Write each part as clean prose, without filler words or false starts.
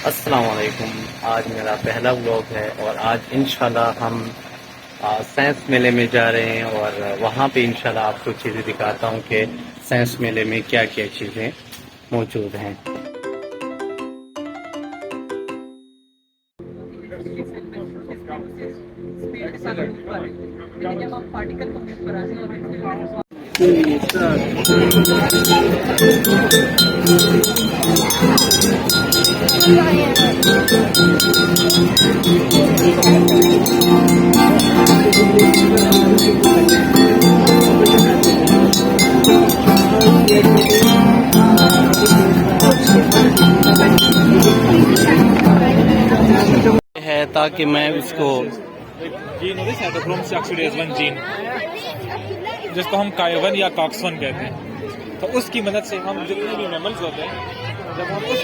अस्सलाम वालेकुम। आज मेरा पहला व्लॉग है और आज इंशाल्लाह हम साइंस मेले में जा रहे हैं और वहाँ पे इंशाल्लाह आपको चीज़ें दिखाता हूँ कि साइंस मेले में क्या क्या चीज़ें मौजूद हैं। है ताकि मैं उसको जीन होती है साइटोक्रोम ऑक्सीडेज-1 जीन, जिसको हम कायवन या कॉक्स-1 कहते हैं। तो उसकी मदद से हम जितने भी मैमल्स होते हैं, जब हम उस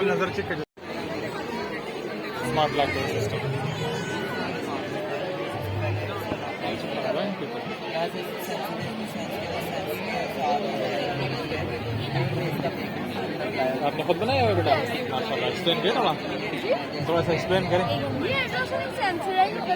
नजर चेक कर स्मार्ट लॉक सिस्टम आपने खुद बनाया हुआ बेटा? माशाल्लाह, एक्सप्लेन करें ना, थोड़ा सा एक्सप्लेन करें। ये अल्ट्रासोनिक सेंसर है, के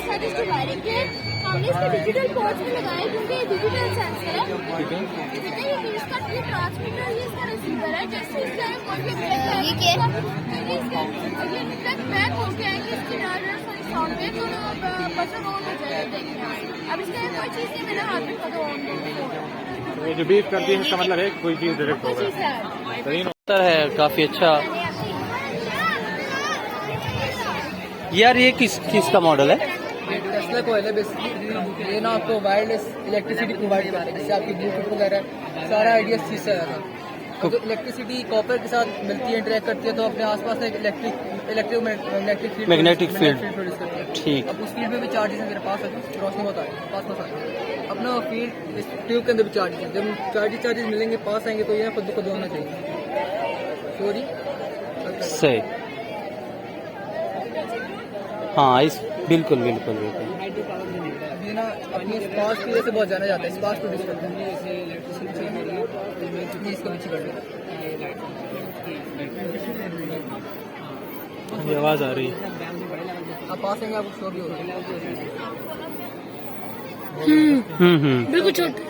साथ इसको वायरिंग किया। हमने इसको डिजिटल पोर्ट्स में लगाया क्योंकि ये डिजिटल सेंसर है। ठीक है, ये इसका ये ट्रांसमीटर, ये इसका रिसीवर है। जैसे इसका कोई भी ये रिफ्लेक्ट बैक हो गया है कि इसकी साउंड पे तो बटन ऑन हो जाएगा। अब इसका कोई चीज़ नहीं, मेरे हाथ में कदम ऑन ये जो बीप करती है इसका मतलब है कोई चीज़ डायरेक्ट होगा। है काफ़ी अच्छा। यार ये किस का मॉडल है? टेस्ला को है बेसिकली। ये ना आपको वायरलेस इलेक्ट्रिसिटी प्रोवाइड करेगा, जैसे आपकी ब्लूटूथ वगैरह सारा आइडिया इस चीज़ से आएगा। तो इलेक्ट्रिसिटी कॉपर के साथ मिलती है, इंटरेक्ट करती है, तो अपने आसपास एक मैग्नेटिक फील्ड प्रोड्यूस करती है। ठीक। अब उस फील्ड में भी चार्जेस हैं, मेरे पास है, रोशनी होता है पास आ है अपना फील्ड। इस ट्यूब के अंदर भी चार्जेस हैं, जब चार्जेस मिलेंगे पास आएंगे तो ये खुद खुद होना चाहिए। सॉरी सही। हाँ, इस बिल्कुल बिल्कुल बिल्कुल। अभी ना अपनी स्पार्क की वजह से बहुत जाना जाता है, स्पार्क प्रोड्यूस करते हैं। इसको पीछे कर दें, ये आवाज़ आ रही है। आप पास आएंगे आपको शो भी होगा। बिल्कुल छोटे।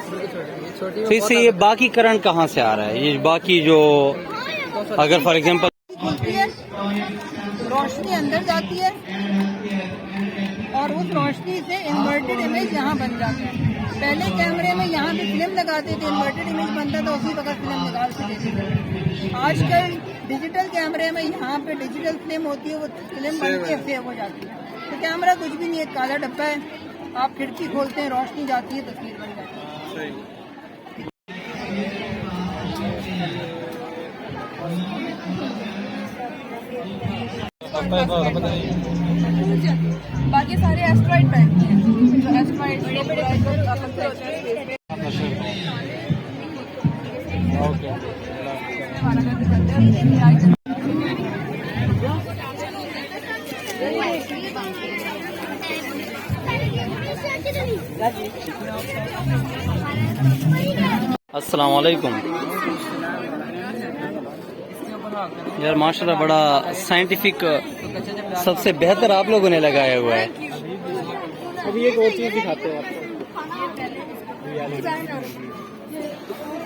छोटी तो इससे ये बाकी करंट कहाँ से आ रहा है? ये बाकी जो अगर फॉर एग्जांपल रोशनी अंदर जाती है और उस रोशनी से इन्वर्टेड इमेज यहाँ बन जाता है। पहले कैमरे में यहाँ पे फिल्म लगाते थे, इन्वर्टेड इमेज बनता था, उसी वक्त फिल्म निकाल सकते थे। आजकल डिजिटल कैमरे में यहाँ पे डिजिटल फिल्म होती है, वो फिल्म बन के सेव हो जाती है। तो कैमरा कुछ भी नहीं है, काला डब्बा है। आप खिड़की खोलते हैं, रोशनी जाती है, तस्वीर बन जाती है। बाकी सारे एस्ट्रॉइड टाइप के हैं, जो एस्ट्रॉइड अस्सलाम वालेकुम। यार माशाल्लाह बड़ा साइंटिफिक, सबसे बेहतर आप लोगों ने लगाया हुआ है। अभी एक और चीज़ दिखाते हैं आपको।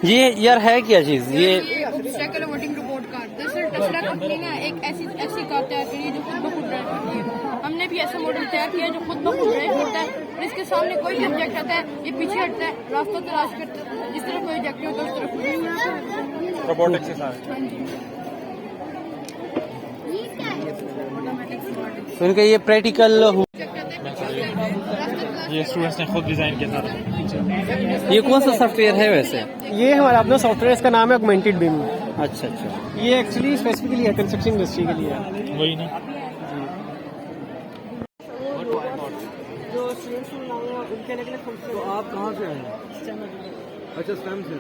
ये यार है क्या चीज़? ये ऑब्स्टेकल वोटिंग रिपोर्ट कार्ड। दरअसल टेस्ला कंपनी ने एक ऐसी कार तैयार करी है जो खुद ब खुद ड्राइव करती है। हमने भी ऐसा मॉडल तैयार किया है जो खुद ब खुद ड्राइव करता है और इसके सामने कोई भी ऑब्जेक्ट आता है, ये पीछे हटता है, रास्ता तलाश करता है। जिस तरह कोई ऑब्जेक्ट होता है उस तरह खुद रोबोटिक्स के साथ। तो इनका ये प्रैक्टिकल ये स्टूडेंट्स ने खुद डिजाइन किया था। ये कौन सा सॉफ्टवेयर है वैसे? ये हमारा अपना सॉफ्टवेयर, इसका नाम है ऑगमेंटेड बीम। अच्छा अच्छा। ये एक्चुअली स्पेसिफिकली है कंस्ट्रक्शन इंडस्ट्री के लिए। वही ना, जो स्टूडेंट्स उनके अलग अलग। तो आप कहाँ से आए? अच्छा स्टैम्प है।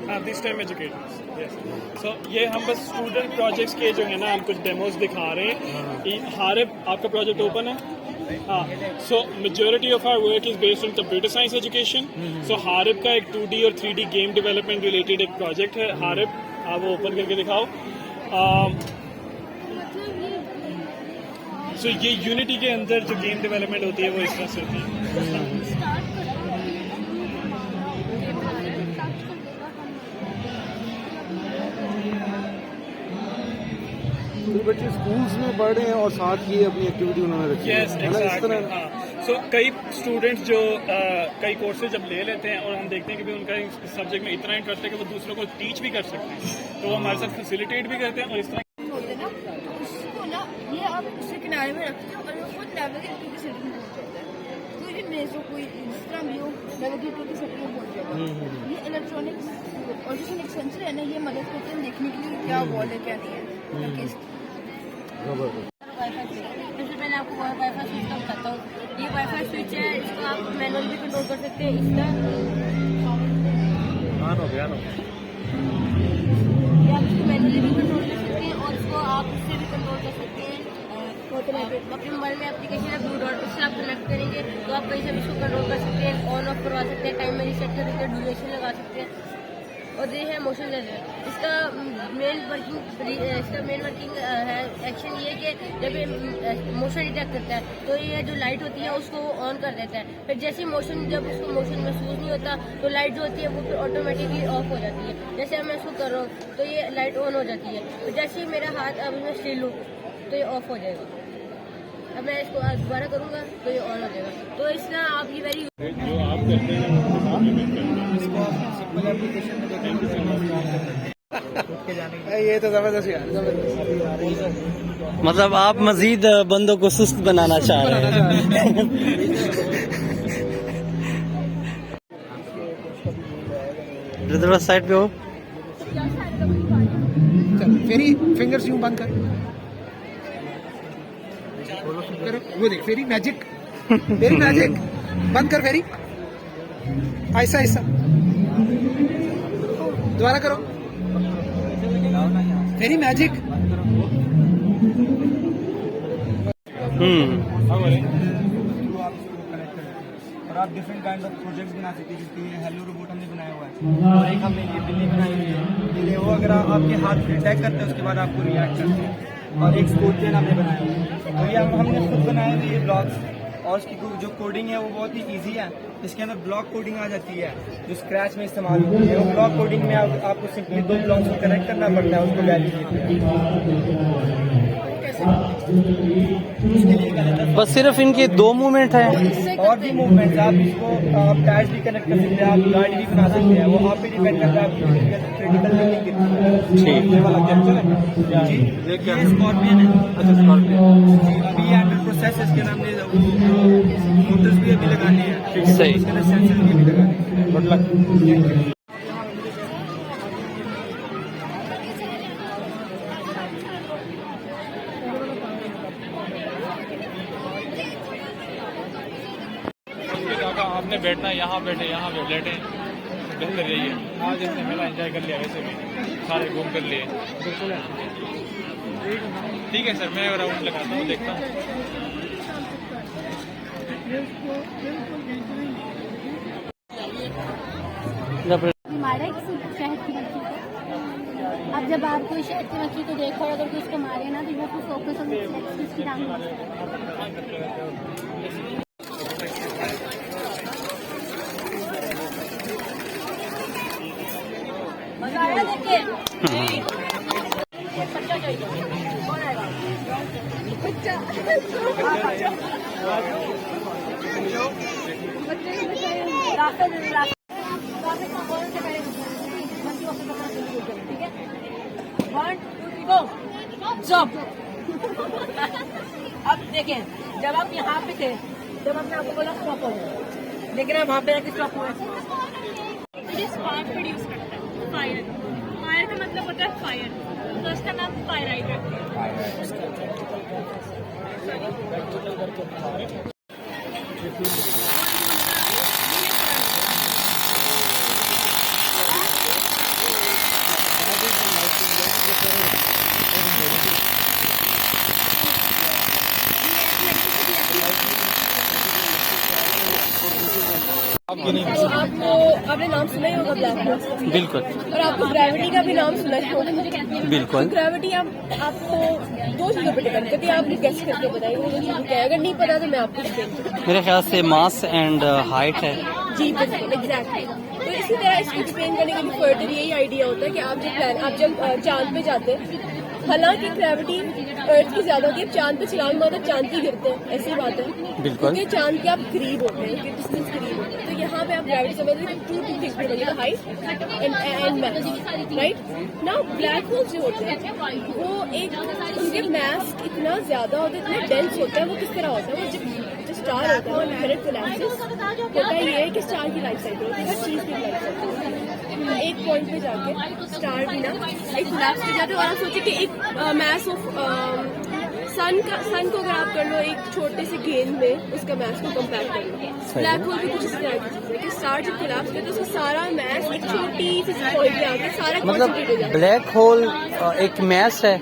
हाँ दिस टाइम एजुकेटर्स यस। सो ये हम बस स्टूडेंट प्रोजेक्ट्स के जो है ना हम कुछ डेमोज दिखा रहे हैं। हारिब आपका प्रोजेक्ट ओपन है? हाँ। So majority of our work is based on computer science education. So Harib का एक 2D और 3D गेम डेवलपमेंट रिलेटेड एक प्रोजेक्ट है। हारिब आप वो ओपन करके दिखाओ। सो ये यूनिटी के अंदर जो गेम डेवलपमेंट होती है वो इस तरह से होती है। तो बच्चे स्कूल्स में पढ़ रहे हैं और साथ ही अपनी एक्टिविटी उन्होंने रखी है। Yes exactly. हाँ सो कई स्टूडेंट्स जो कई कोर्सेज जब ले लेते हैं और हम देखते हैं कि भाई उनका इस सब्जेक्ट में इतना इंटरेस्ट है कि वो दूसरों को टीच भी कर सकते हैं, तो वो हमारे साथ फैसिलिटेट भी करते हैं और इस तरह होते हैं ना, तो उसको ना ये आप उसके किनारे में रखते हो और वो खुद नेविगेटर की सेटिंग में पहुंच जाता है। कोई भी मेज हो, कोई जिस तरह भी हो, नेविगेटर की सेटिंग में पहुंच जाता है। ये इलेक्ट्रॉनिक्स और जो सेंसर है ना, ये मदद करते हैं देखने के लिए क्या वॉल है क्या नहीं है। सबसे पहले आपको वाईफाई स्विच का बताता हूँ। ये वाईफाई स्विच है, इसको आप मैनुअल भी कंट्रोल कर सकते हैं। इसका ये आप इसको मैनुअली भी कंट्रोल कर सकते हैं और इसको आप इससे भी कंट्रोल कर सकते हैं। अपने मोबाइल में एप्लीकेशन है ब्लू डॉट, उससे आप कनेक्ट करेंगे तो आप कहीं से भी इसको कंट्रोल कर सकते हैं, ऑन ऑफ करवा सकते हैं, टाइम में रीसेट कर सकते हैं, ड्यूरेशन लगा सकते हैं। और ये है मोशन सेंसर। इसका मेन वर्किंग है एक्शन ये कि जब ये मोशन डिटेक्ट करता है तो ये जो लाइट होती है उसको ऑन कर देता है। फिर जैसे मोशन, जब उसको मोशन महसूस नहीं होता तो लाइट जो होती है वो फिर ऑटोमेटिकली ऑफ हो जाती है। जैसे अब मैं इसको कर रहा हूँ तो ये लाइट ऑन हो जाती है, तो जैसे ही मेरा हाथ अब मैं स्टिल लूँ तो ये ऑफ हो जाएगा। अब मैं इसको दोबारा करूँगा तो ये ऑन हो जाएगा। तो इसका आप ये वेरी जो आप करते हैं सिंपल एप्लीकेशन में देखेंगे ये तो जबरदस्त यार, मतलब आप मजीद बंदों को सुस्त बनाना चाह रहे हैं। थोड़ा साइड पे हो। फेरी फिंगर्स यूं बंद कर, वो देख फेरी मैजिक, फेरी मैजिक बंद कर, फेरी ऐसा ऐसा दोबारा करो, फेरी मैजिक। और आप डिफरेंट काइंड ऑफ प्रोजेक्ट्स बना सकते हैं। जैसे ये हेलो रोबोट हमने बनाया हुआ है और एक हमने ये बिल्ली बनाई हुई है। ये वो अगर आपके हाथ पे अटैक करते हैं उसके बाद आपको रिएक्ट करते हैं। और एक स्कॉर्पियन हमने बनाया हुआ है, तो ये हमने खुद बनाए हुए ये ब्लॉक्स। और उसकी जो कोडिंग है वो बहुत ही इजी है। इसके अंदर ब्लॉक कोडिंग आ जाती है जो स्क्रैच में इस्तेमाल होती है। वो ब्लॉक कोडिंग में आपको सिंपली 2 ब्लॉक्स को कनेक्ट करना पड़ता है, उसको वैल्यू देते हैं। बस सिर्फ इनके 2 मूवमेंट हैं। और भी मूवमेंट्स आप इसको आप टैच भी कनेक्ट कर सकते हैं, आप गाड़ी भी बना सकते हैं। वो आप पे डिपेंड करता है आपकी क्रिटिकल थिंकिंग कितनी है। ठीक। ये वाला कैप्चर है जी, ये स्कॉर्पियन है। अच्छा स्कॉर्पियन जी, अभी ये अंडर प्रोसेस है। इसके नाम ने मोटर्स भी अभी लगाने हैं। सही। इसके अंदर सेंसर भी लगाने हैं। Good luck. आपने बैठना है, यहाँ बैठे, यहाँ बैठे बेहतर यही है। आज जैसे मेला एंजॉय कर लिया, वैसे भी सारे घूम कर लिए। ठीक है सर, मैं राउंड लगाता हूँ, देखता हूँ। मारा किसी शहद की मक्खी को। अब जब आप कोई शहद की मक्खी को देखो और अगर कोई उसको मारे ना तो वो फोकस ऑन इसकी टांग देखिए। ठीक है, 1 2 3 गो स्टॉप। अब देखें, जब आप यहाँ पे थे, जब आपने आपको बोला स्टॉप हो जाए, लेकिन आप वहाँ पे आके स्टॉप हुआ। ये स्पार्क प्रोड्यूस करता है, फायर। फायर का मतलब होता है फायर, तो इसका नाम फायराइट है। तो आपको आपने नाम सुना ही होगा ब्लैक होल, बिल्कुल और आपको ग्रेविटी का भी नाम सुना ही होगा। बिल्कुल। ग्रेविटी आपको दो चीजों पर डिपेंड करती है, आपने गेस करके बताइए मुझे क्या है। अगर नहीं पता तो मैं आपको एक्सप्लेन करूँ। मेरे ख्याल से मास एंड हाइट है। जी बिल्कुल एग्जैक्टली। तो इसी तरह इसको एक्सप्लेन करने के लिए फर्दर यही आइडिया होता है कि आप जब चांद पे जाते हैं, हालांकि ग्रेविटी अर्थ की ज्यादा होती है, चांद पे छलांग मारते चांद की गिरते हैं, ऐसी बात है बिल्कुल। क्योंकि चांद के आप करीब होते हैं, कि डिस्टेंस करीब होते हैं। तो यहाँ पे आप ग्रेविटी समझते हैं टू थिंग्स बनेगा, हाइट एंड मैस, राइट ना। ब्लैक होल्स जो होते हैं वो एक उनके मैस इतना ज्यादा होता है, इतना डेंस होता है। वो किस तरह होता है, वो जो स्टार होता है वो डायरेक्ट कोलैप्सिस होता है। ये है कि स्टार की लाइफ साइकिल होती है, हर चीज की लाइफ साइकिल होती है। तो एक पॉइंट पे जाके स्टार भी ना एक कोलैप्स कर जाते हैं। और आप सोचिए कि एक मैस ऑफ सन को अगर आप कर लो एक छोटे से गेंद में, उसका मैस को कंपेयर कर लो, ब्लैक होल भी कुछ इस तरह की चीज है कि स्टार जब कोलैप्स करता है उसका सारा मैस एक छोटी सी पॉइंट पे आके सारा कॉन्सेंट्रेट हो जाता है। ब्लैक होल एक मैस है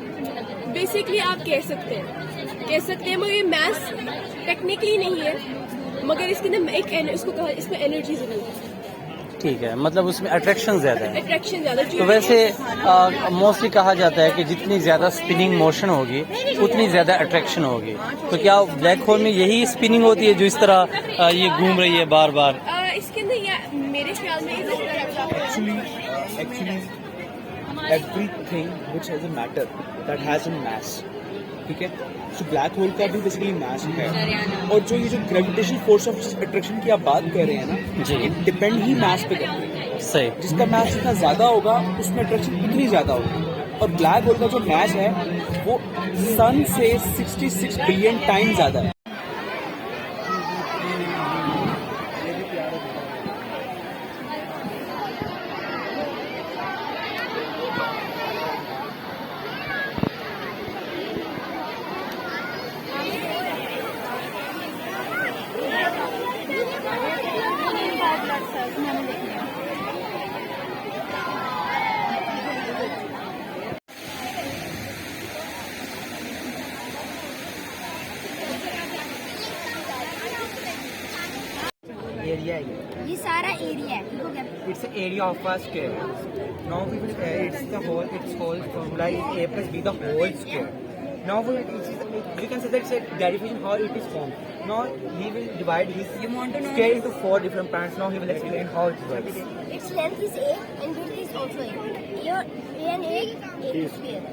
बेसिकली, आप कह सकते हैं मगर ये मैस टेक्निकली नहीं है, मगर इसके अंदर इसमें एनर्जी जरूर है। ठीक है, मतलब उसमें अट्रैक्शन ज्यादा है। अट्रैक्शन ज्यादा। तो वैसे मोस्टली कहा जाता है कि जितनी ज्यादा स्पिनिंग मोशन होगी उतनी ज्यादा अट्रैक्शन होगी। तो क्या ब्लैक होल में यही स्पिनिंग होती है जो इस तरह ये घूम रही है बार बार? इसके अंदर मेरे ख्याल में Actually, everything which has a matter that has a mass, ठीक है, तो ब्लैक होल का भी बेसिकली मैस है। और जो ये जो ग्रेविटेशन फोर्स ऑफ अट्रैक्शन की आप बात कर रहे हैं ना जी, ये डिपेंड ही मैस पे करती है। सही। जिसका मैस जितना ज्यादा होगा उसमें अट्रैक्शन उतनी ज्यादा होगी। और ब्लैक होल का जो मैस है वो सन से 66 बिलियन टाइम ज्यादा है। एरिया है ये सारा एरिया है, देखो क्या it's area of a square now we will it's the whole it's whole formula is a plus b the whole square now we can say that it's a derivation how it is formed now he will divide his square into 4 different parts now he will explain how it works its length is a and width is also a and a square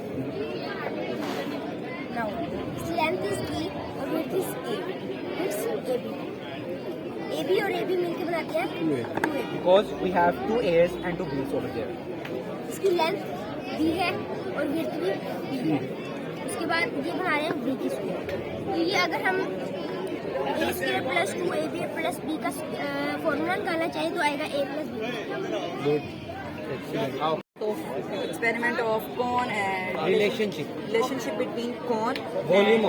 now its length is b और width is a it's ab और ab मिलके बनाते हैं 2a because we have 2 a's and 2 b's over there इसकी length b है और width भी b है। उसके बाद ये बना रहे हैं b की स्क्वायर। तो ये अगर हम a square plus 2ab plus b का फॉर्मूला निकालना चाहिए तो आएगा a plus b। Experiment of cone and relationship between cone volume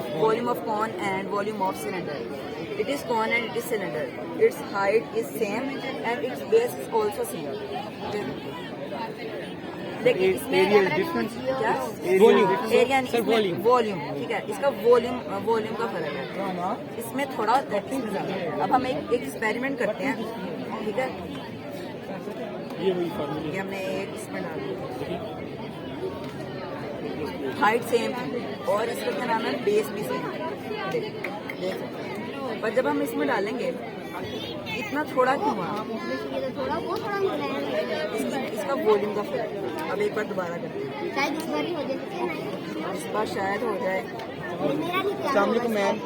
of cone and volume of cylinder. It is cone and it is cylinder. Its height is same and its base is also same. लेकिन इसमें क्या volume ठीक है, इसका volume का फर्क है, इसमें थोड़ा इसमें ज्यादा है। अब हम एक एक्सपेरिमेंट करते हैं, ठीक है, ये हमने एक इसमें डाल दिया, हाइट सेम और इसका क्या नाम है बेस भी सेम, देख सकते हैं। पर जब हम इसमें डालेंगे इतना थोड़ा क्यों हुआ, इसका वॉल्यूम का फर्क है। अब एक बार दोबारा करते हैं, शायद इस बार ही हो जाए, इस बार शायद हो जाए। Assalamualaikum ma'am,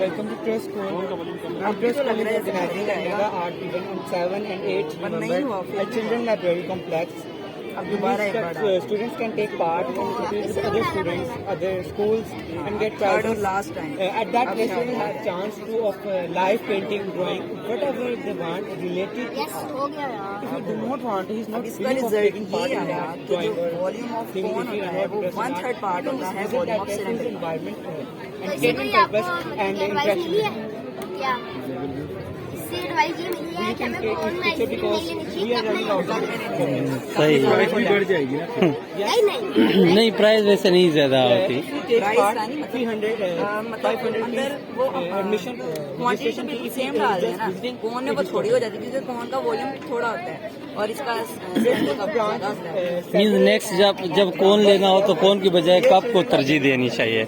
welcome to Trust Code. I'm Trust Code is organizing a mega art event on 7 and 8 November at Children Library Complex. अब दोबारा एक बार Students can take part and compete with other students, other schools and get third और prizes. Last time At that place, they will have chance to of live painting, drawing, whatever they want related to art. हो गया यार। If you do not want, he is not इसका willing of result taking part ये in आया that कि drawing जो or volume of thing कौन if you होता are है not वो interested in 1/3 art. Part You होता can है visit volume that of place, cylinder. environment तो and इससे get कोई in आपको purpose and एडवाइस interaction. मिली है क्या? इससे एडवाइस ये मिली है कि हमें फोन में आइसक्रीम नहीं लेनी चाहिए अपने सही बढ़ जाएगी ना नहीं नहीं, प्राइस वैसे नहीं ज्यादा होती। अंदर वो एडमिशन क्वांटिटी भी सेम डाल देना, फोन में वो थोड़ी हो जाती है क्योंकि फोन का वॉल्यूम थोड़ा होता है और इसका मीन्स नेक्स्ट जब कौन लेना हो तो कौन की बजाय कप को तरजीह देनी चाहिए।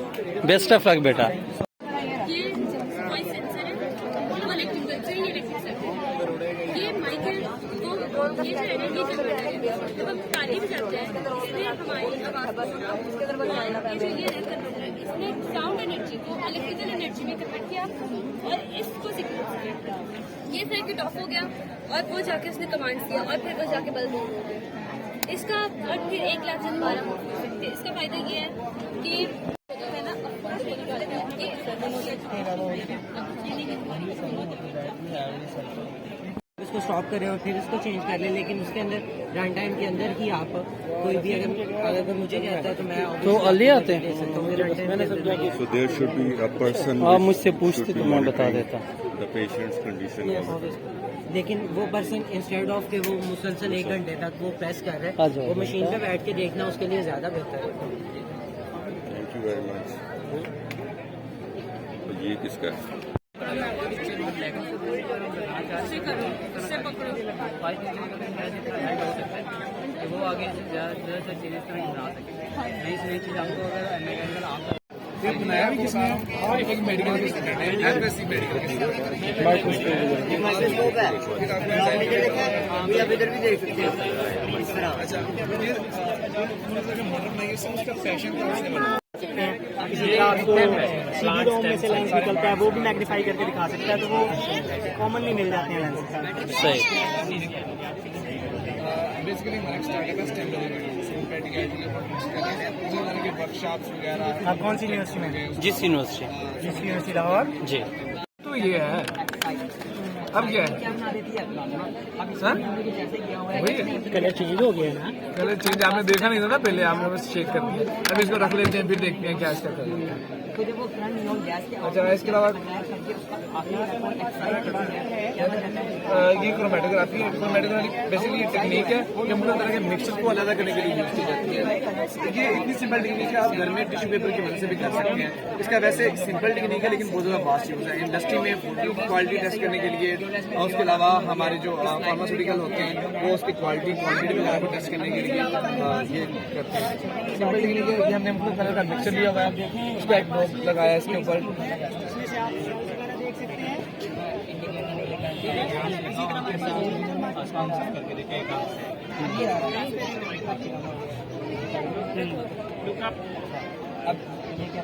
बेस्ट ऑफ लक बेटा। ये कोई सेंसर है, वो इलेक्ट्रिक से, ये इलेक्ट्रिक से, ये माइक है, तो ये जो एनर्जी जनरेटर है, जब हम ताली बजाते हैं इसमें हमारी आवाज को ये जो ये कंट्रोलर है, इसने साउंड एनर्जी को इलेक्ट्रिकल एनर्जी में कन्वर्ट किया और इसको सिग्नल दिया। ये सर्किट ऑफ हो गया और वो जाके उसने कमांड दिया और फिर वो जाके बल्ब ऑन हो गया। इसका और फिर 1 लाख से दोबारा हो सकते। इसका फायदा ये है कि है ना, इसको स्टॉप करें और फिर इसको चेंज कर लें, लेकिन उसके अंदर रन टाइम के अंदर ही आप कोई भी अगर मुझे कहता है तो मैं तो ले आते हैं। So there should be a person. आप मुझसे पूछते तो मैं बता देता। The patient's condition. लेकिन वो पर्सन इंस्टेड ऑफ के वो मुसलसल 1 घंटे तक वो प्रेस कर रहे आ हैं, जाओ। वो मशीन पे बैठ के देखना उसके लिए ज्यादा बेहतर है। Thank you very much. तो ये किसका है? वो आगे ज़्यादा चीज़ें तो नहीं बना सकते। नई से नई चीज़ हमको अगर मैकेनिकल आता ये बनाया भी किसने? एक मेडिकल के स्टूडेंट है, एमएससी मेडिकल के स्टूडेंट आप इधर भी देख सकते हैं इस तरह। अच्छा, फिर मॉडर्नाइजेशन उसका फैशन का उसने बनाया। इसी तरह आपको CD-ROM में से लेंस निकलता है, वो भी मैग्नीफाई करके दिखा सकता है, तो वो कॉमनली मिल जाते हैं लेंस। सही। बेसिकली हमारा स्टार्टअप है स्टैंड वर्कशॉप्स वगैरह। आप कौन सी यूनिवर्सिटी में? जिस यूनिवर्सिटी। जिस यूनिवर्सिटी लाहौर जी। तो ये है, अब क्या है सर? वही कलर चेंज हो गया ना। कलर चेंज आपने देखा नहीं था ना पहले, आपने बस चेक कर दिया। अब इसको रख लेते हैं, फिर देखते हैं क्या इसका कलर है। अच्छा, इसके अलावा ये क्रोमेटोग्राफी है। क्रोमेटोग्राफी बेसिकली ये टेक्निक है कि मुख्तलिफ तरह के मिक्सचर को अलग करने के लिए यूज की जाती है। ये इतनी सिंपल टेक्निक है, आप घर में टिश्यू पेपर की मदद से भी कर सकते हैं। इसका वैसे एक सिंपल टेक्निक है लेकिन बहुत ज़्यादा फास्ट यूज है इंडस्ट्री में क्वालिटी टेस्ट करने के लिए, और उसके अलावा हमारे जो फार्मास्यूटिकल होते हैं वो उसकी क्वालिटी क्वांटिटी वगैरह को टेस्ट करने के लिए ये करते हैं। सिंपल टेक्निक है कि हमने मुख्तलिफ तरह का मिक्सचर लिया हुआ है, उसका एक डॉग लगाया है इसके ऊपर।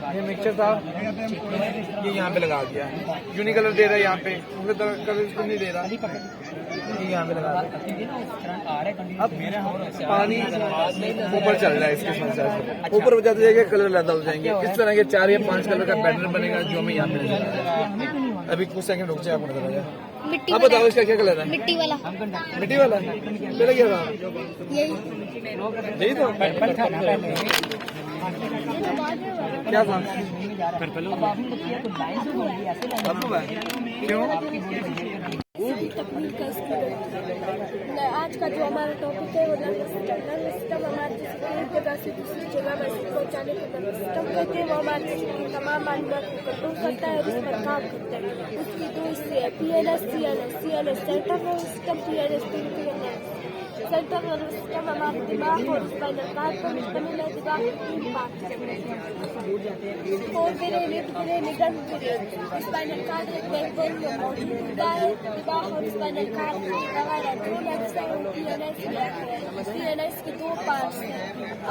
ये मिक्सचर था, ये यहाँ पे लगा दिया। यूनी कलर दे रहा है यहाँ पे, कलर इसको नहीं दे रहा, ये यहाँ पे लगा दिया। अब पानी ऊपर चल रहा है इसके साथ, ऊपर हो जाते जाएगा कलर लैदा हो जाएंगे। इस तरह के 4 या 5 कलर का पैटर्न बनेगा जो हमें यहाँ पे नजर आ रहा है। अभी कुछ सेकंड रुक जाए, आपको नजर आ जाए। आप बताओ इसका क्या कलर है? मिट्टी वाला। मिट्टी वाला पहले क्या था? यही तो क्या था? क्यों? आज का जो हमारा टॉपिक है वो नर्वस सिस्टम हमारे जिसको एक जगह से दूसरी जगह में पहुंचाने का नर्वस सिस्टम कहते हैं। वो हमारे जिसम की तमाम मालूमात को कंट्रोल करता है और उस पर काम करता है। उसकी दो हिस्से है, PNS CNS। CNS central nervous system, PNS peripheral nervous system. Central nervous system हमारे दिमाग और स्पाइनल कॉर्ड पर मुश्तमिल है। दिमाग के 3 पार्ट हैं, स्पाइनल कॉर्ड एक बैकबोन में मौजूद होता है। दिमाग और स्पाइनल कॉर्ड CNS के 2 पार्ट्स हैं,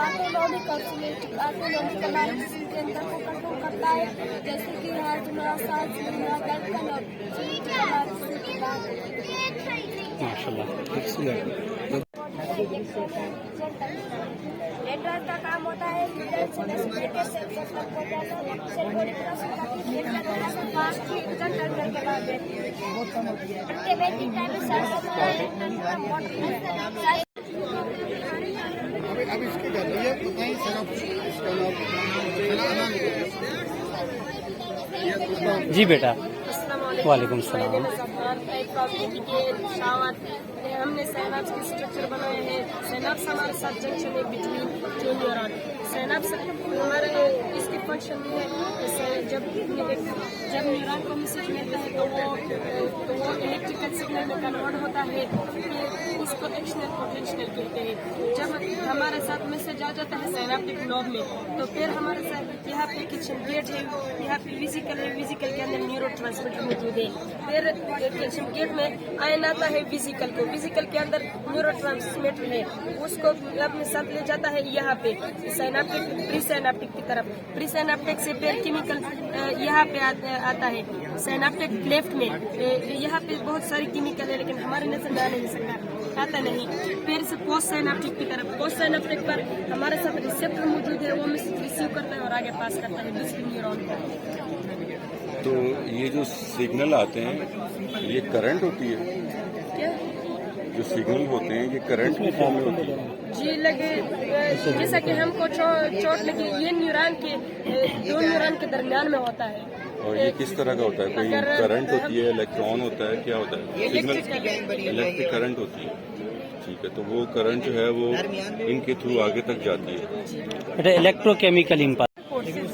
ऑटोनॉमिक और सिमेट्रिक। ऑटोनॉमिक हमारे जिस्म के अंदर को कंट्रोल करता है, जैसे कि हाजमा, सांस लेना, धड़कन, और सिमेट्रिक हमारे जिस्म की बात है। माशाल्लाह। नेटवर्क का काम होता है अब इसकी कर रही है जी बेटा। अस्सलाम वालेकुम। वालेकुम सलाम। हमने साइनाप्स के स्ट्रक्चर बनाए हैं। साइनाप्स हमारे साथ जंक्शन है बिटवीन जो न्यूरॉन। साइनाप्स हमारे इसके फंक्शन में है जब न्यूरॉन को मैसेज मिलता है तो वो इलेक्ट्रिकल सिग्नल में कन्वर्ट होता है, फिर उसको एक्शनल पोटेंशियल कहते हैं। जब हमारे साथ मैसेज आ जाता है साइनाप्टिक नोड में तो फिर हमारे साथ यहाँ पे किचन गेट है, यहाँ पे विजिकल है, विजिकल के अंदर न्यूरो ट्रांसमीटर मौजूद है। फिर किचन गेट में आयन आता है विजिकल को, विजिकल के अंदर न्यूरो ट्रांसमीटर है, उसको अपने साथ ले जाता है यहाँ पे साइनाप्टिक प्री साइनाप्टिक की तरफ। प्री साइनाप्टिक से फिर केमिकल यहाँ पे आता है साइनाप्टिक लेफ्ट में। यहाँ पे बहुत सारी केमिकल है लेकिन हमारे नजर में आ नहीं सकता, आता नहीं। फिर से पोस्ट साइनाप्टिक की तरफ, पोस्ट साइनाप्टिक पर हमारे साथ रिसेप्टर मौजूद है, वो मैसेज रिसीव करता है और आगे पास करता है दूसरे न्यूरॉन को। तो ये जो सिग्नल आते हैं ये करंट होती है? क्या जो सिग्नल होते हैं ये करंट की फॉर्म में होती है? जी लगे जैसा कि हमको चोट लगी, ये न्यूरॉन के दो न्यूरॉन के दरमियान में होता है। और ये किस तरह का होता है? कोई करंट होती है, इलेक्ट्रॉन होता है, क्या होता है? सिग्नल इलेक्ट्रिक करंट होती है। ठीक है, तो वो करंट जो है वो इनके थ्रू आगे तक जाती है। Electrochemical impulse.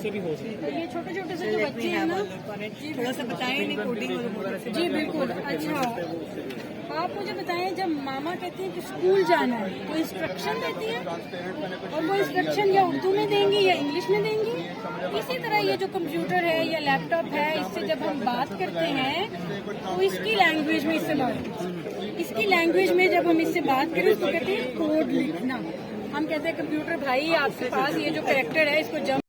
ये छोटे छोटे से जो बच्चे हैं ना, थोड़ा सा बताएं कोडिंग। जी बिल्कुल। अच्छा आप मुझे बताएं, जब मामा कहती हैं कि स्कूल जाना है तो इंस्ट्रक्शन देती है, और वो इंस्ट्रक्शन या उर्दू में देंगी या इंग्लिश में देंगी। इसी तरह ये जो कंप्यूटर है या लैपटॉप है, इससे जब हम बात करते हैं तो इसकी लैंग्वेज में इस्तेमाल, इसकी लैंग्वेज में जब हम इससे बात करें उसको कहते हैं कोड लिखना। हम कहते हैं कंप्यूटर भाई आपके पास ये जो कैरेक्टर है इसको जब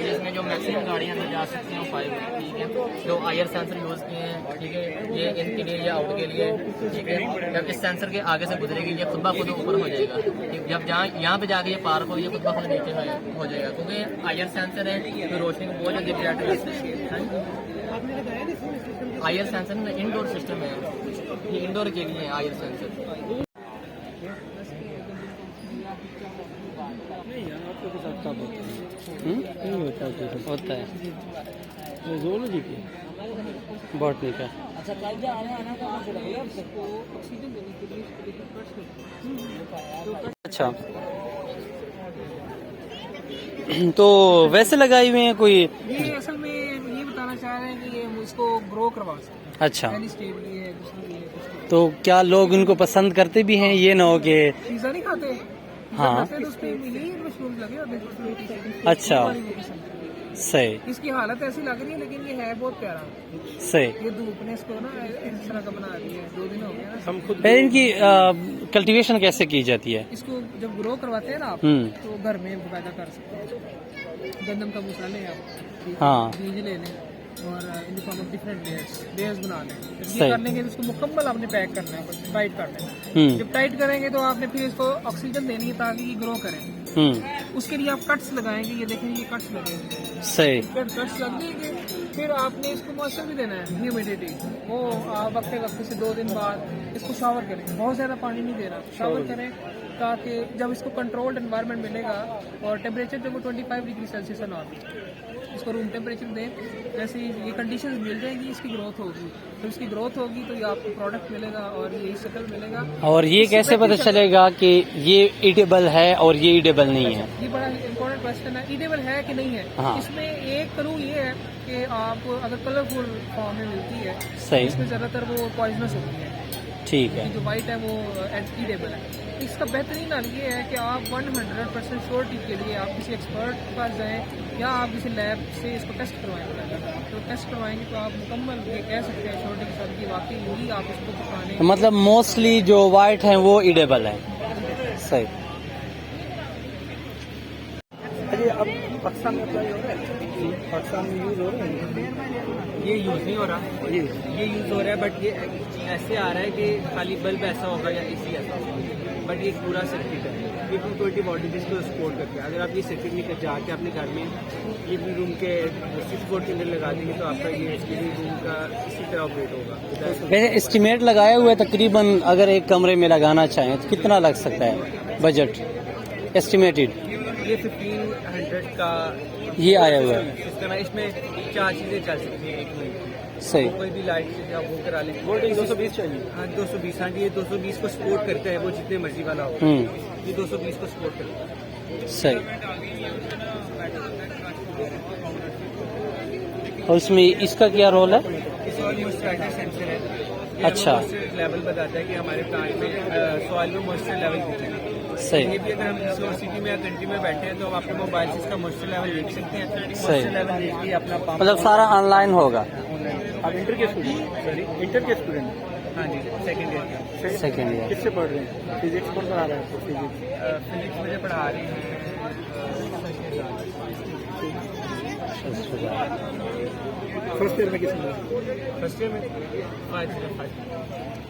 इसमें जो मैक्सिमम गाड़ियाँ अंदर जा सकती हैं 5, ठीक है। जो आईआर सेंसर यूज़ किए हैं, ठीक है, ये इन के लिए या आउट के लिए, ठीक है। जब इस सेंसर के आगे से गुजरेगी ये खुद ब खुद ऊपर हो जाएगा, ठीक। जब यहाँ पे जाके ये पार हो, ये खुद ब खुद नीचे हो जाएगा, क्योंकि आईआर सेंसर है तो रोशनी को बहुत जल्दी प्रोजेक्ट करते हैं। आईआर सेंसर में इंडोर सिस्टम है, ये इंडोर के लिए आईआर सेंसर। होता है ज़ूलॉजी की, बॉटनी का। अच्छा, तो वैसे लगाई हुई है कोई? ये असल में ये बताना चाह रहे हैं कि ये इसको ग्रो करवा सकते हैं। अच्छा, स्टेबली है, दूसरी है। तो क्या लोग इनको पसंद करते भी हैं? ये ना हो कि पिज्जा नहीं खाते? हाँ। तो उस पे यही मशरूम लगे होते। अच्छा, सही। इसकी हालत ऐसी लग रही है लेकिन ये है बहुत प्यारा। सही। ये धूप ने इसको ना इस तरह का बना दिया है, 2 दिन हो गए ना। हम खुद फिर इनकी कल्टीवेशन कैसे की जाती है? इसको जब ग्रो करवाते हैं ना आप, तो घर में पैदा कर सकते हैं। गंदम का भूसा लें आप, हाँ, बीज ले लें और in form of different layers बना लें। ये करने के लिए इसको मुकम्मल आपने पैक करना है, टाइट करना है। जब टाइट करेंगे तो आपने फिर इसको ऑक्सीजन देनी है ताकि ये ग्रो करें। उसके लिए आप कट्स लगाएंगे, ये देखें ये कट्स लगेंगे। सही। कट्स लग जाएंगे, फिर आपने इसको मॉइस्चर भी देना है, ह्यूमिडिटी। वो आप वक्त से 2 दिन बाद इसको शावर करें, बहुत ज़्यादा पानी नहीं देना, शावर करें ताकि जब इसको कंट्रोल्ड एनवायरनमेंट मिलेगा और टेम्परेचर जब वो 25 डिग्री सेल्सियस है नॉर्मल, इसको रूम टेम्परेचर दें। जैसे ये कंडीशंस मिल जाएंगी, इसकी ग्रोथ होगी। तो इसकी ग्रोथ होगी तो ये आपको प्रोडक्ट मिलेगा और ये शक्ल मिलेगा। और ये कैसे पता चलेगा कि ये ईटेबल है और ये ईटेबल नहीं है? ये बड़ा इंपॉर्टेंट क्वेश्चन है, ईटेबल है कि नहीं है। हाँ। इसमें एक क्लू ये है कि आप अगर कलरफुल फॉर्म में मिलती है, सही, इसमें ज्यादातर वो पॉइजनस होती है। ठीक है। जो वाइट है वो ईटेबल है। इसका बेहतरीन हाल ये है कि आप 100% श्योरिटी के लिए आप किसी एक्सपर्ट के पास जाएं या आप किसी लैब से इसको टेस्ट करवाएंगे। तो टेस्ट करवाएंगे तो आप मुकम्मल ये कह सकते हैं श्योरिटी के साथ कि वाकई यही आप इसको पकाने। तो मतलब मोस्टली जो वाइट है वो ईडेबल है। सही। अब पाकिस्तान में अप्लाई हो रहा है, पाकिस्तान में यूज़ हो रहा है? ये यूज़ नहीं हो रहा, ये यूज़ हो रहा है बट ये ऐसे आ रहा है कि खाली बल्ब ऐसा होगा या एसी ऐसा होगा, बट ये पूरा सर्किट है। ये 220 वोल्टेज को सपोर्ट करते हैं। अगर आप ये सर्किट लेकर जाके अपने घर में ये भी रूम के 6 वोल्ट के अंदर लगा देंगे तो आपका ये रूम का इसी तरह ऑपरेट होगा। वैसे एस्टिमेट लगाया हुआ है तकरीबन, अगर एक कमरे में लगाना चाहें तो कितना लग सकता है बजट एस्टिमेटेड? ये 15 100 का ये आया हुआ है। सिस्टम है। इसमें 4 चीज़ें चल सकती हैं एक में। सही। कोई भी लाइट से आप वो करा लें। वोल्टेज 220 चाहिए। हाँ 220। हाँ जी ये 220 को सपोर्ट करता है, वो जितने मर्जी वाला हो। ये 220 को सपोर्ट करता है। सही। और इसमें इसका क्या रोल है? सॉइल मॉइस्चराइजर सेंसर है। अच्छा। लेवल बताता है कि हमारे प्लांट में सॉइल में मॉइस्चर लेवल कितना है। सही। ये भी अगर हम किसी और सिटी में या कंट्री में बैठे हैं तो हम अपने मोबाइल से इसका मॉइस्चर लेवल देख सकते हैं। मॉइस्चर लेवल देख के अपना पंप मतलब सारा ऑनलाइन होगा। आप इंटर के स्टूडेंट? सॉरी इंटर के स्टूडेंट? हाँ जी सेकंड ईयर। Second year. किससे पढ़ रहे हैं? फिजिक्स कौन पढ़ा रहा है आपको? फिजिक्स मुझे पढ़ा रही है। फर्स्ट ईयर में किसने? फर्स्ट ईयर में 505।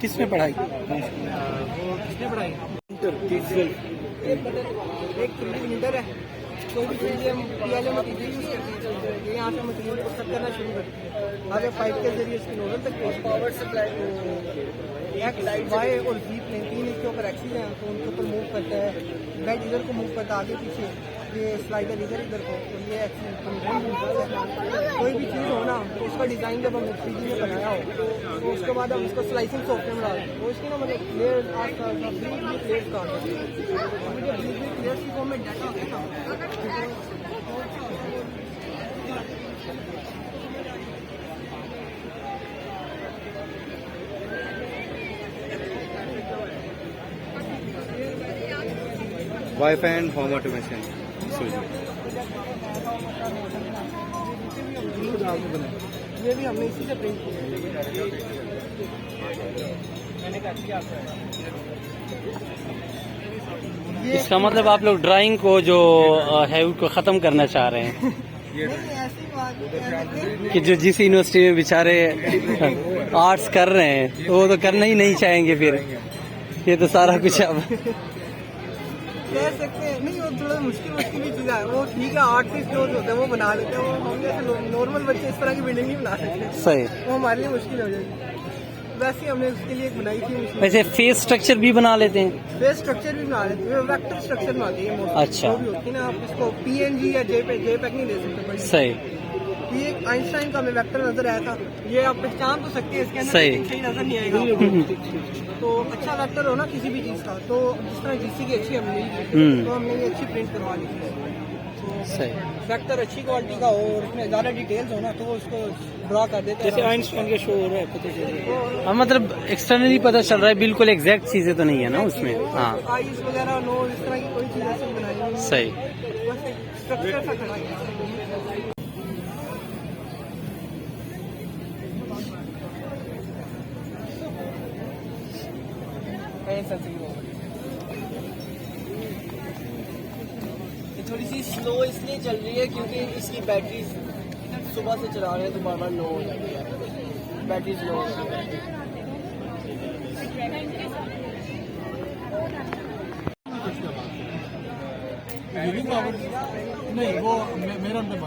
किसने पढ़ाई? वो किसने पढ़ाई? इंटर। एक प्रिंटर है। कोई भी चीज़ हम पीएलए मटीरियल यूज़ करते हैं, ये यहाँ से मटीरियल को कट करना शुरू करते हैं। अगर पाइप के जरिए इसकी नोजल तक पावर सप्लाई एक्स वाई और जी प्लेन 3 इसके ऊपर एक्सिस हैं, तो उनके ऊपर मूव करता है। बेड इधर को मूव करता है आगे पीछे, ये स्लाइडर इधर को, तो ये एक्सिस कोई भी चीज़ हो ना तो उसका डिज़ाइन जब हम 3D में बनाया हो तो उसके बाद हम उसको स्लाइसिंग सॉफ्टवेयर में डालते हैं, वो इसकी ना मतलब प्लेयर प्लेयर्स का प्लेयर्स की फॉर्म में डाटा होता है। Wifi and home automation. ये भी हमने इसी से प्रिंट किया है। इसका मतलब आप लोग ड्राइंग को जो है उसको ख़त्म करना चाह रहे हैं कि जो जिस यूनिवर्सिटी में बेचारे आर्ट्स कर रहे हैं तो वो तो करना ही नहीं चाहेंगे फिर। ये तो सारा कुछ अब कह सकते हैं। नहीं वो थोड़ा मुश्किल भी चीज़ है। वो ठीक है आर्टिस्ट जो होते हैं वो बना लेते हैं, वो हम जैसे नॉर्मल बच्चे इस तरह की बिल्डिंग नहीं बना सकते। सही। वो हमारे लिए मुश्किल हो जाएगी। वैसे ही हमने उसके लिए एक बनाई थी। वैसे फेस स्ट्रक्चर भी बना लेते हैं? फेस स्ट्रक्चर भी बना लेते हैं, वेक्टर स्ट्रक्चर बनाते हैं। अच्छा। जो भी होती है ना, आप इसको पीएनजी या जेपेग नहीं दे सकते। सही। ये आइंस्टाइन का हमें वेक्टर नजर आया था, ये आप पहचान तो सकते हैं, इसके अंदर सही नजर नहीं आएगा। तो अच्छा वेक्टर हो ना किसी भी चीज़ का, तो जिस तरह जीसी की अच्छी हमने तो हमने ये अच्छी प्रिंट करवा ली थी। सही। वेक्टर अच्छी क्वालिटी का हो और उसमें ज़्यादा डिटेल्स हो ना तो उसको ड्रा कर देते हैं, जैसे आइंस्टाइन के शो हो रहा है पता चल। हाँ मतलब एक्सटर्नली पता चल रहा है, बिल्कुल एग्जैक्ट चीज़ें तो नहीं है ना उसमें। हाँ आइस वगैरह नो इस तरह की कोई चीज़ ऐसी बनाई नहीं। सही। बस स्ट्रक्चर सा खड़ा है। थोड़ी सी स्लो इसलिए चल रही है क्योंकि इसकी बैटरी सुबह से चला रहे हैं तो बार बार लो हो जाती है, बैटरी स्लो हो जाती है। नहीं वो मेरा अंदर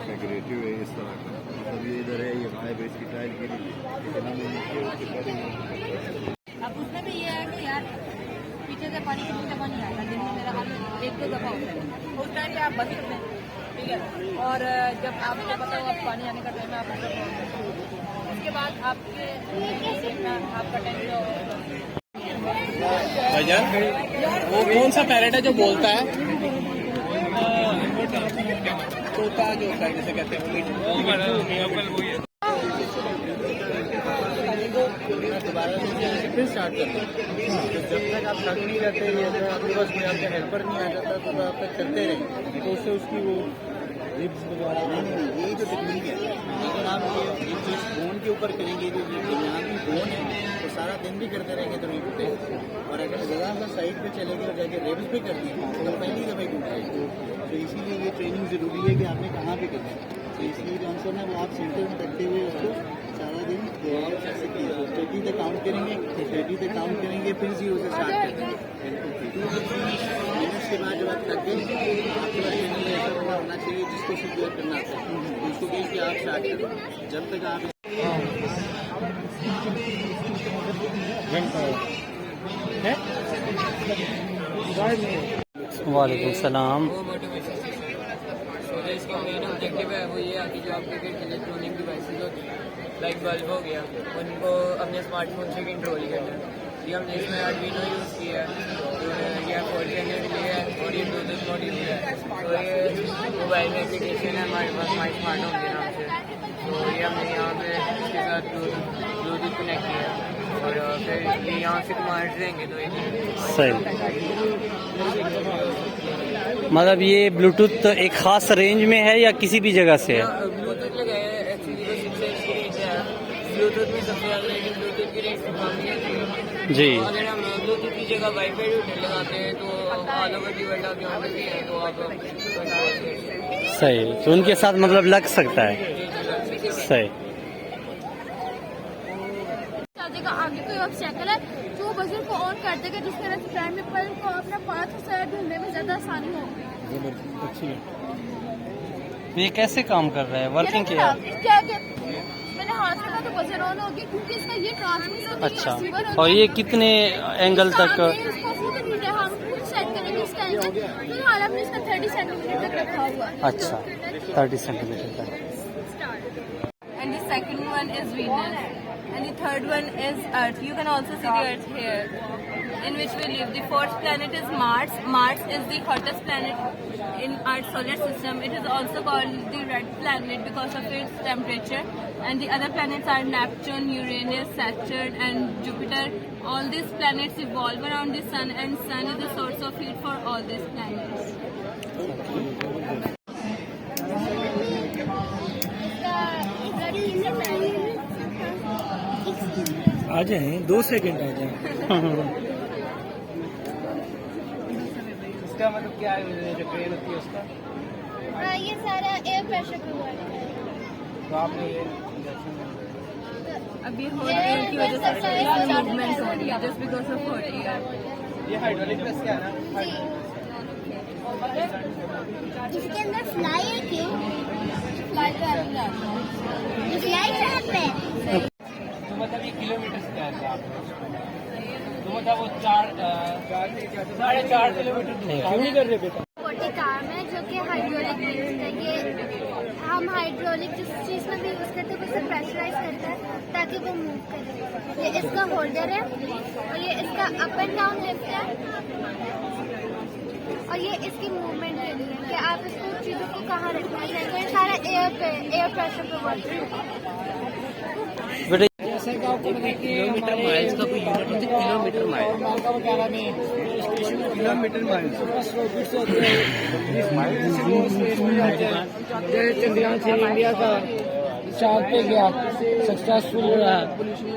सेग्रेटिव है इस तरह का, मतलब ये इधर है, ये वहाँ है, इसकी टाइल गिरी अब उसमें भी ये है कि यार पीछे से पानी कितनी दफा नहीं आता, दिन में मेरा हाल 1-2 दफा होता है, उस टाइम पे आप बच सकते हैं, ठीक है। और जब आपको पता हो आप पानी आने का टाइम है, आप उसके बाद आपके आपका टाइम जो वो कौन सा पैरेट है जो बोलता है? तोता जो होता है जैसे कहते हैं दोबारा फिर स्टार्ट करते हैं। जब तक आप थक नहीं जाते, अगर आपके पास कोई आपका हेल्पर नहीं आ जाता तो आप तक करते रहेंगे, तो उससे उसकी वो रिब्स वगैरह यही जो टेक्निक है। अगर आप ये चीज़ बोन के ऊपर करेंगे, जो यहाँ की बोन है तो सारा दिन भी करते रहेंगे तो नहीं टूटेगा। और अगर ज़रा सा साइड पे चलेंगे और जाके रिब्स पे कर दिए तो पहली दफ़ा ही टूट जाएगी। तो इसीलिए ये ट्रेनिंग ज़रूरी है कि आपने कहाँ पे करना है। तो इसलिए जो आंसर है वो आप सेंटर में रखते हुए उसको सारा दिन तो आप ऐसे 30 तक काउंट करेंगे, 30 तक काउंट करेंगे, फिर 0 से स्टार्ट करेंगे। उसके बाद जब आप थक गए, आपके पास ट्रेनिंग में ऐसा बंदा होना चाहिए जिसको सिर्फ करना आता है, तो उसको कहें कि आप स्टार्ट करें। जब तक आप वालेकुम सलाम। इसका मेन ऑब्जेक्टिव है वो ये है कि जो आपके इलेक्ट्रॉनिक डिवाइसेज होते हैं लाइक बल्ब हो गया, उनको अपने स्मार्टफोन से कंट्रोल करना है। ये हमने इसमें आर्डुइनो यूज़ किया है, तो ये 4 करने के लिए है और ये ब्लूटूथ मॉड्यूल है। तो ये मोबाइल में एप्लीकेशन है हमारे पास माई स्मार्ट होम के नाम से, तो ये हमने यहाँ पे इसके साथ ब्लूटूथ कनेक्ट किया है और फिर ये यहाँ से कमांड देंगे तो ये सही। मतलब ये ब्लूटूथ एक ख़ास रेंज में है या किसी भी जगह से है? ब्लूटूथ लगाए हैं, एक्चुअली तो 6 की रेंज है। ब्लूटूथ में सबसे ज़्यादा रेंज ब्लूटूथ की रेंज कम है जी। अगर हम ब्लूटूथ की जगह वाईफाई रूटर लगाते हैं तो ऑल ओवर दी वर्ल्ड आप यहाँ पे भी हैं तो आप सही, तो उनके साथ मतलब लग सकता है। सही। आगे कोई ऑब्स्टेकल है तो वो बजर को ऑन कर देगा, जिसके वजह से ड्राइविंग पर को अपना पाथ से ढूंढने में ज़्यादा आसानी होगी। तो ये कैसे काम कर रहा है, वर्किंग क्या? मैंने हाथ रखा तो बजर ऑन हो गया क्योंकि इसका ये ट्रांसमिशन। अच्छा, और ये कितने एंगल तक? हम सेट करेंगे इसका एंगल, फिलहाल हमने इसका 30 सेंटीमीटर तक रखा हुआ है। अच्छा, 30 सेंटीमीटर तक। And the second one is Venus. And the third one is Earth. You can also see the Earth here, in which we live. The fourth planet is Mars. Mars is the hottest planet in our solar system. It is also called the red planet because of its temperature. And the other planets are Neptune, Uranus, Saturn and Jupiter. All these planets revolve around the sun, and sun is the source of heat for all these planets. आ जाए 2 second आ जाए। इसका मतलब क्या है जो train होती है उसका? ये सारा एयर प्रेशर पे हुआ है। तो आपने ये अब ये हॉट एयर की वजह से मूवमेंट हो रही है just because of hot air. ये हाइड्रोलिक प्रेस क्या है ना? इसके अंदर फ्लाई है क्यों? फ्लाई पे तो मतलब ये किलोमीटर से क्या है आप? तो मतलब वो 4.5 किलोमीटर क्यों नहीं कर रहे बेटा? छोटी कार है जो कि हाइड्रोलिक बेस्ड है। ये हम हाइड्रोलिक जिस चीज़ में भी यूज़ करते हैं उसे प्रेशराइज करता है ताकि वो मूव करे। ये इसका होल्डर है और ये इसका अप एंड डाउन लिफ्ट है और ये इसकी मूवमेंट के लिए कि आप इसको चीज़ों को कहाँ रखना चाहिए। ये सारा एयर प्रेशर पे वर्क करता है। किलोमीटर माइल्स का कोई यूनिट होती है? किलोमीटर माइल्स चंद्रयान से इंडिया का चांद पे गया, सक्सेसफुल रहा।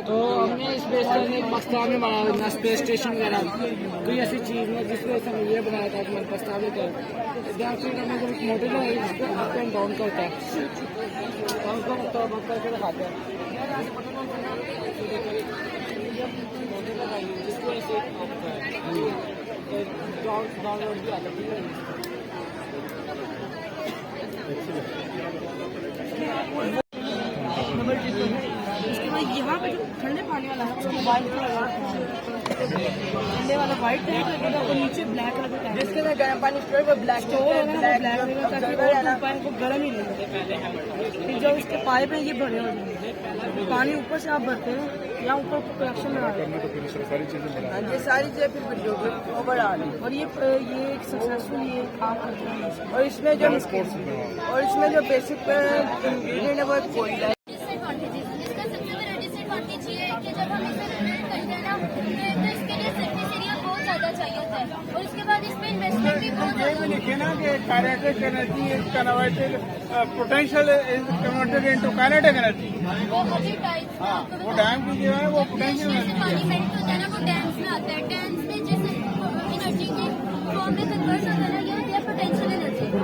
तो हमने स्पेस करने पाकिस्तान में बनाया स्पेस स्टेशन वगैरह, कोई ऐसी चीज़ में जिसको ऐसा ये बनाया था कि मैंने प्रस्तावित है मॉडल है जिसको अप एंड डाउन करता है, उसको करके दिखाते हैं। जिसको ऐसे डाउनलोड भी आता है। उसके बाद यहाँ पे जो ठंडे पानी वाला है उसको वाइट कलर ठंडे वाला वाइट कलर लगेगा और नीचे ब्लैक कलर का जिसके अंदर गर्म पानी स्टोर वो ब्लैक पानी को गर्म ही नहीं होता। फिर जब इसके पाइप है ये भरे हो जाएंगे, पानी ऊपर से आप भरते हैं या ऊपर कनेक्शन लगा ये सारी चीजें फिर ओवरऑल और ये एक सक्सेसफुल ये काम करते हैं। और इसमें जो बेसिक इंग्रेडिएंट है वो कोयला है। इसका सबसे बड़ा डिसएडवांटेज ये है कि जब हम इसे रिनोवेट करते हैं ना तो इसके लिए सर्विस एरिया बहुत ज़्यादा चाहिए होता है और उसके बाद इसमें इन्वेस्टमेंट भी बहुत ज़्यादा लिखे ना कि kinetic energy is converted potential is converted into kinetic energy. वो अभी टाइप वो डैम की जो है वो पोटेंशियल पानी मेल्ट होता है ना वो डैम्स में आता है। डैम्स में जैसे एनर्जी के फॉर्म में कन्वर्ट होता है ना ये पोटेंशियल एनर्जी जो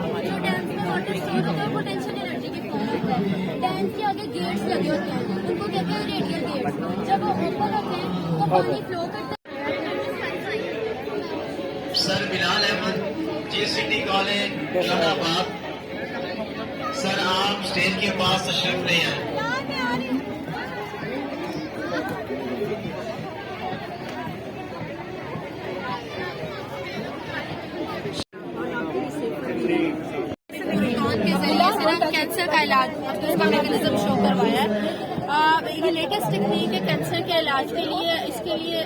डैम्स में वाटर स्टोर होता है पोटेंशियल एनर्जी की फॉर्म होता है। डैम्स के आगे गेट्स लगे होते हैं उनको कहते हैं रेडियल गेट्स। जब वो ओपन होते हैं तो पानी फ्लो करता है। सर बिलाल अहमद, जी सिटी कॉलेज इस्लामाबाद। सर आप स्टेज के पास तशरीफ ले आए। कैंसर का इलाज उसका मैकेनिज्म शो करवाया है। ये लेटेस्ट टेक्निक है कैंसर के इलाज के लिए। इसके लिए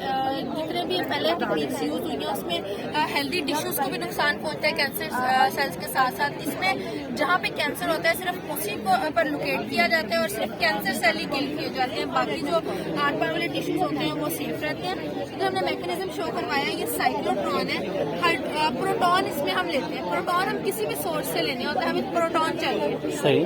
जितने भी पहले टेक्निक्स यूज हुई हैं उसमें हेल्दी टिश्यूज को भी नुकसान पहुंचता है कैंसर सेल्स के साथ साथ। इसमें जहाँ पे कैंसर होता है सिर्फ उसी को पर लोकेट किया जाता है और सिर्फ कैंसर सेल ही किल किए जाते हैं, बाकी जो आर पार वाले टिश्यूज होते हैं वो सेफ रहते हैं। तो हमने मैकेनिज्म शो करवाया। ये साइक्लोट्रॉन है। प्रोटॉन इसमें हम लेते हैं। प्रोटॉन हम किसी भी सोर्स से लेने होता है, हमें प्रोटॉन चाहिए। सही।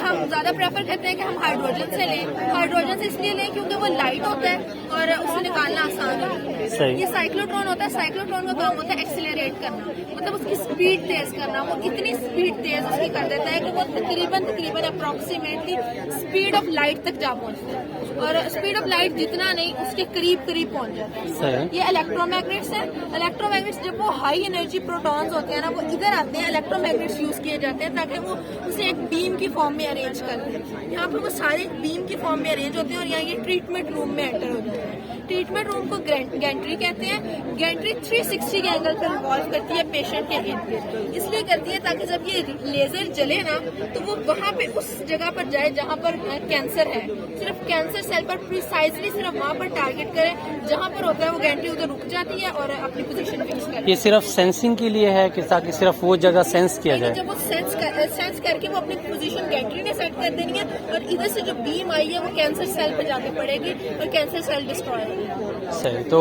हम ज्यादा प्रेफर करते हैं कि हम हाइड्रोजन से लें। हाइड्रोजन से इसलिए लें क्योंकि वो लाइट होता है और उसे निकालना आसान होता है। सही। ये साइक्लोट्रॉन होता है। साइक्लोट्रॉन का काम होता है एक्सीलरेट करना, मतलब उसकी स्पीड तेज करना। वो इतनी स्पीड तेज उसकी कर देता है कि वो तकरीबन अप्रोक्सीमेटली स्पीड ऑफ लाइट तक जा पहुंचता है और स्पीड ऑफ लाइट जितना नहीं उसके करीब पहुंच जाता है। ये इलेक्ट्रोमैग्नेट्स है। इलेक्ट्रोमैग्नेट्स जब वो हाई एनर्जी प्रोटॉन्स होते हैं ना वो इधर आते हैं, इलेक्ट्रोमैग्नेट्स यूज किए जाते हैं ताकि वो उसे एक बीम की फॉर्म में अरेंज कर दें। यहाँ पर वो सारे बीम की फॉर्म में अरेंज होते हैं और यहाँ ये ट्रीटमेंट रूम में एंटर हो जाते हैं। ट्रीटमेंट रूम को गैंट्री कहते हैं। गैंट्री 360 के एंगल पर इन्वॉल्व करती है पेशेंट के इर्द। इसलिए करती है ताकि जब ये लेजर जले ना तो वो वहाँ पे उस जगह पर जाए जहाँ पर कैंसर है, सिर्फ कैंसर सेल पर प्रिसाइजली सिर्फ वहाँ पर टारगेट करे जहाँ पर होता है। वो गैंट्री उधर रुक जाती है और अपनी पोजीशन फिक्स करती है। ये सिर्फ सेंसिंग के लिए है कि ताकि सिर्फ वो जगह सेंस किया जाए? जब वो सेंस करके वो अपनी पोजीशन गैंट्री ने सेट कर देनी है और इधर से जो बीम आई है वो कैंसर सेल पे जाके पड़ेगी और कैंसर सेल डिस्ट्रॉय होगी। सही। तो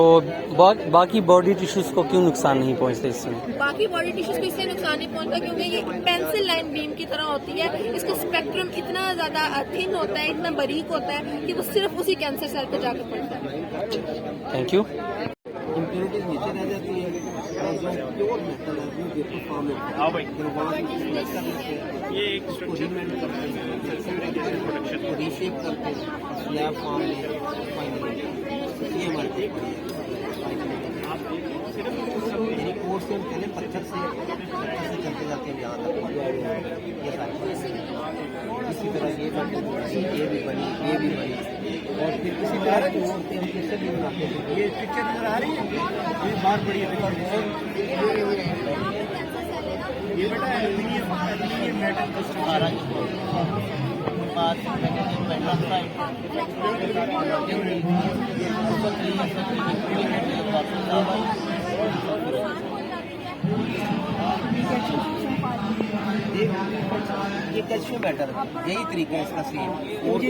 बाकी बॉडी टिश्यूज को क्यों नुकसान नहीं पहुंचते इसमें? बाकी बॉडी टिश्यूज को इससे नुकसान नहीं पहुंचता क्योंकि ये पेंसिल लाइन बीम की तरह होती है। इसका स्पेक्ट्रम इतना ज्यादा थिन होता है, इतना बारीक होता है कि वो सिर्फ उसी कैंसर सेल पे जाके पड़ता है। Thank you. इम्प्योरिटीज नीचे रह जाती है और जो प्योर मेटल है वो पेपर फॉर्म में ये एक स्ट्रक्चर में रीशेप करते हैं स्लैब फॉर्म में फाइनली ये हमारे यानी कोर्स से पहले पत्थर से चलते जाते हैं यहाँ तक ये सारी इसी तरह ये भी बनी और फिर किसी तरह की हम किससे भी बनाते हैं। ये पिक्चर नजर आ रही है, ये बहुत बड़ी है। ये बेटा एल्यूमिनियम मेटल का सारा बात ये कैल्शियम बैटर यही तरीका है इसका सेम और भी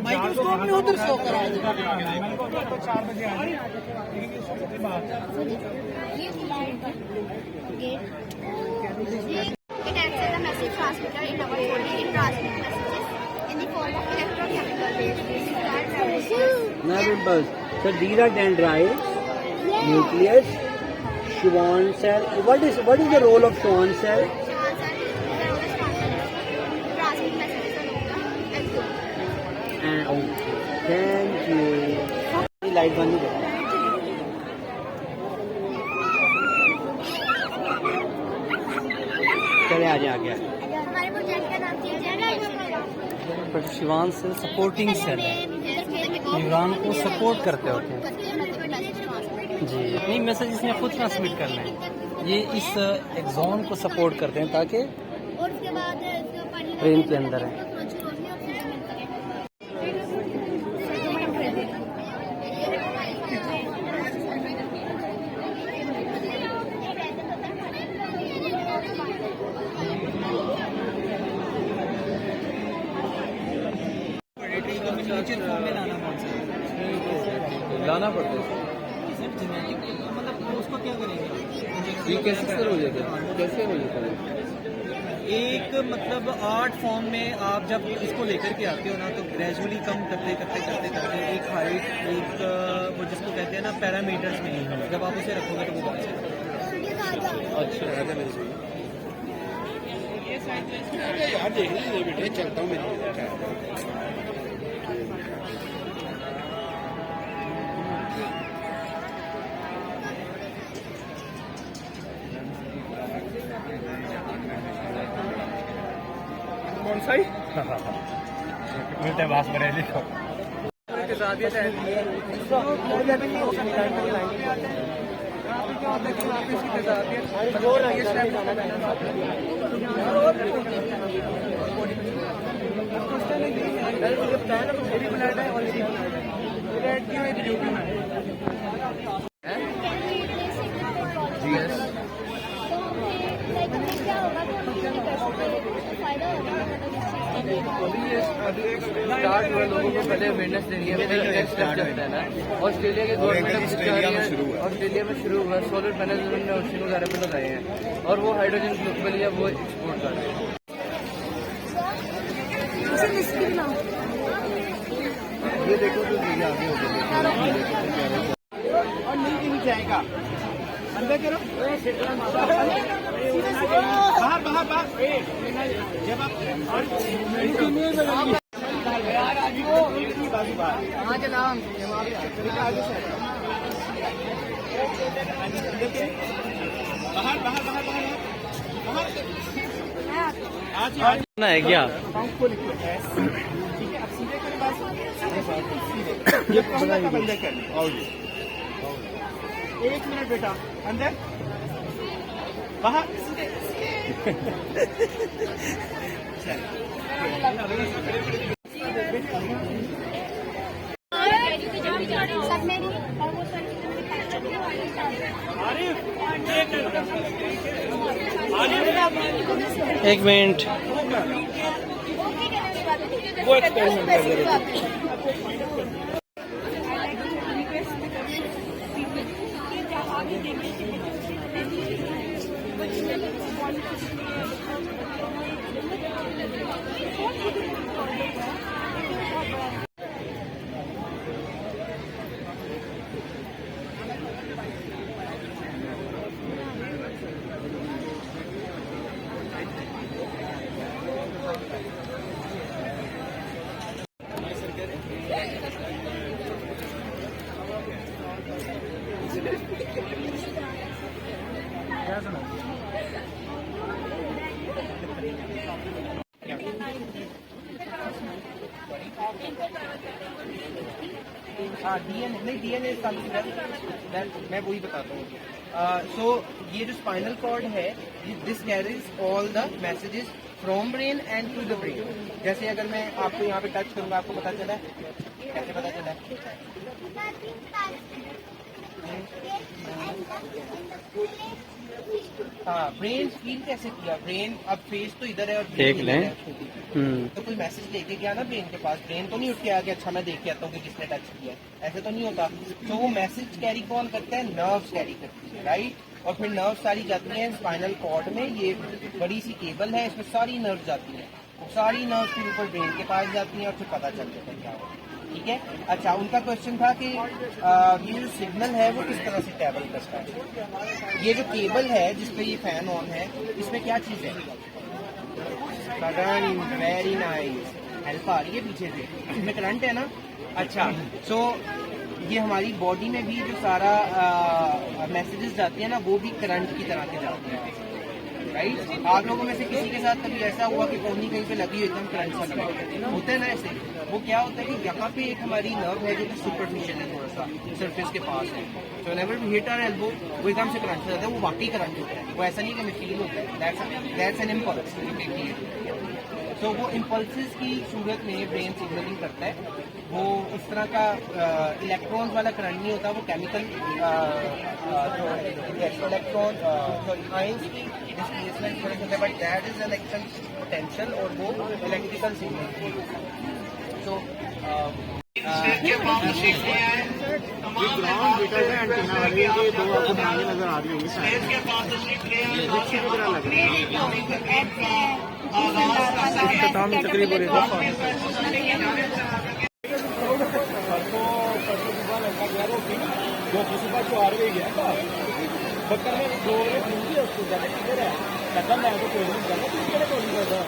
माइक्रोस्कोप में उधर शो करा एक acts as a message transmitter in our body. It transmits messages in the form of electrochemical waves. So these are dendrites, nucleus, Schwann cell. What is the role of Schwann cell? Transmit messages And thank you. Light बंद कर। चले आ गया। हमारे project का नाम है Shivan cell supporting cell है, neuron को सपोर्ट करते होते हैं जी। नहीं, मैसेज इसमें खुद ट्रांसमिट करना है। ये इस एक्सॉन को सपोर्ट करते हैं ताकि ब्रेन के अंदर है। फॉर्म में लाना कौन सा है? लाना पड़ता है मतलब उसको क्या करेंगे? ये कैसे सर हो जाता है, कैसे हो जाता है? एक मतलब आर्ट फॉर्म में आप जब इसको लेकर के आते हो ना, तो ग्रेजुअली कम करते करते करते करते एक हाइट, एक वो जिसको कहते हैं ना पैरामीटर्स में, जब आप उसे रखोगे तो वो बात है। अच्छा यार देख लीजिए बेटे, चलता हूँ मेरी। कौन सा ही मिलते हैं बास बरेली को के साथ ये स्टार्ट हुआ, लोगों को पहले अवेयरनेस देनी है, फिर नेक्स्ट स्टेप चलता है ना। ऑस्ट्रेलिया के गवर्नमेंट ऑस्ट्रेलिया में शुरू हुआ, सोलर पैनल उन्होंने ओशन वगैरह पे लगाए हैं और वो हाइड्रोजन ग्लोबली है वो एक्सपोर्ट कर रहे हैं। ये देखो तो आगे हो गया और नहीं जाएगा, अंदर करो बाहर बाहर बाहर जब आप कहाँ के नाम बाहर बाहर बाहर बाहर ना है क्या? ठीक है, अब सीधे के पास ये बंद कर और 1 मिनट बेटा, अंदर बाहर एक मिनट, वो एक्सपेरिमेंट कर रहे थे। हाँ डीएनए नहीं, डीएनए मैं वही बताता हूँ। सो ये जो स्पाइनल कॉर्ड है, this carries all the messages from brain and to the brain. जैसे अगर मैं आपको यहाँ पे टच करूँगा, आपको पता चला कैसे पता चला? हाँ, ब्रेन फील कैसे किया? ब्रेन अब फेस तो इधर है और देख लें। तो कोई मैसेज लेके गया ना ब्रेन के पास, ब्रेन तो नहीं उठ के आ गया अच्छा मैं देख के आता हूँ कि किसने टच किया, ऐसे तो नहीं होता। तो वो मैसेज कैरी कौन करता है? नर्व्स कैरी करती है, राइट। और फिर नर्व सारी जाती हैं स्पाइनल कॉर्ड में, ये बड़ी सी केबल है, इसमें सारी नर्व जाती हैं, वो सारी नर्व के ऊपर ब्रेन के पास जाती हैं और फिर पता चल जाता है क्या हो। ठीक है, अच्छा उनका क्वेश्चन था कि ये जो सिग्नल है वो किस तरह से ट्रैवल करता है। ये जो केबल है जिसपे ये फैन ऑन है, इसमें क्या चीज़ है? करंट। वेरी नाइस, हेल्प आ रही है पीछे से, इसमें करंट है ना। अच्छा, सो ये हमारी बॉडी में भी जो सारा मैसेजेस जाती है ना, वो भी करंट की तरह के जाते हैं, राइट। आप लोगों में से किसी के साथ कभी ऐसा हुआ कि कोहनी कहीं पे लगी हो, एकदम करंट सा लगा होता है ना ऐसे? वो क्या होता है कि यहाँ पे एक हमारी नर्व है जो कि सुपरफिशियल है, थोड़ा सा सरफेस के पास है, तो whenever we hit our elbow वो एकदम से करंट हो जाता है, वो वाकई करंट होता है, वो ऐसा नहीं कि मशीन होता है। That's an impulse. तो वो इम्पल्सेस की सूरत में ब्रेन सिग्नलिंग करता है। वो उस तरह का इलेक्ट्रॉन्स वाला करंट नहीं होता, वो केमिकल इलेक्ट्रॉन आयंस की डिस्प्लेसमेंट करंट होता है, but that is an actual potential और वो इलेक्ट्रिकल सिग्नल। तो ग्राउंड बेटा है एंटीना वाले ये दो आपको बनाने नजर आ रही होंगी शायद ये रिक्शे की तरह लग रही है इख्तिताम तकरीब हो रही है जो किसी बात को आ रही है बक्कर में जो उसको जाने किधर है कहता मैं तो कोई नहीं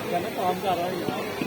करना काम कर रहा हूँ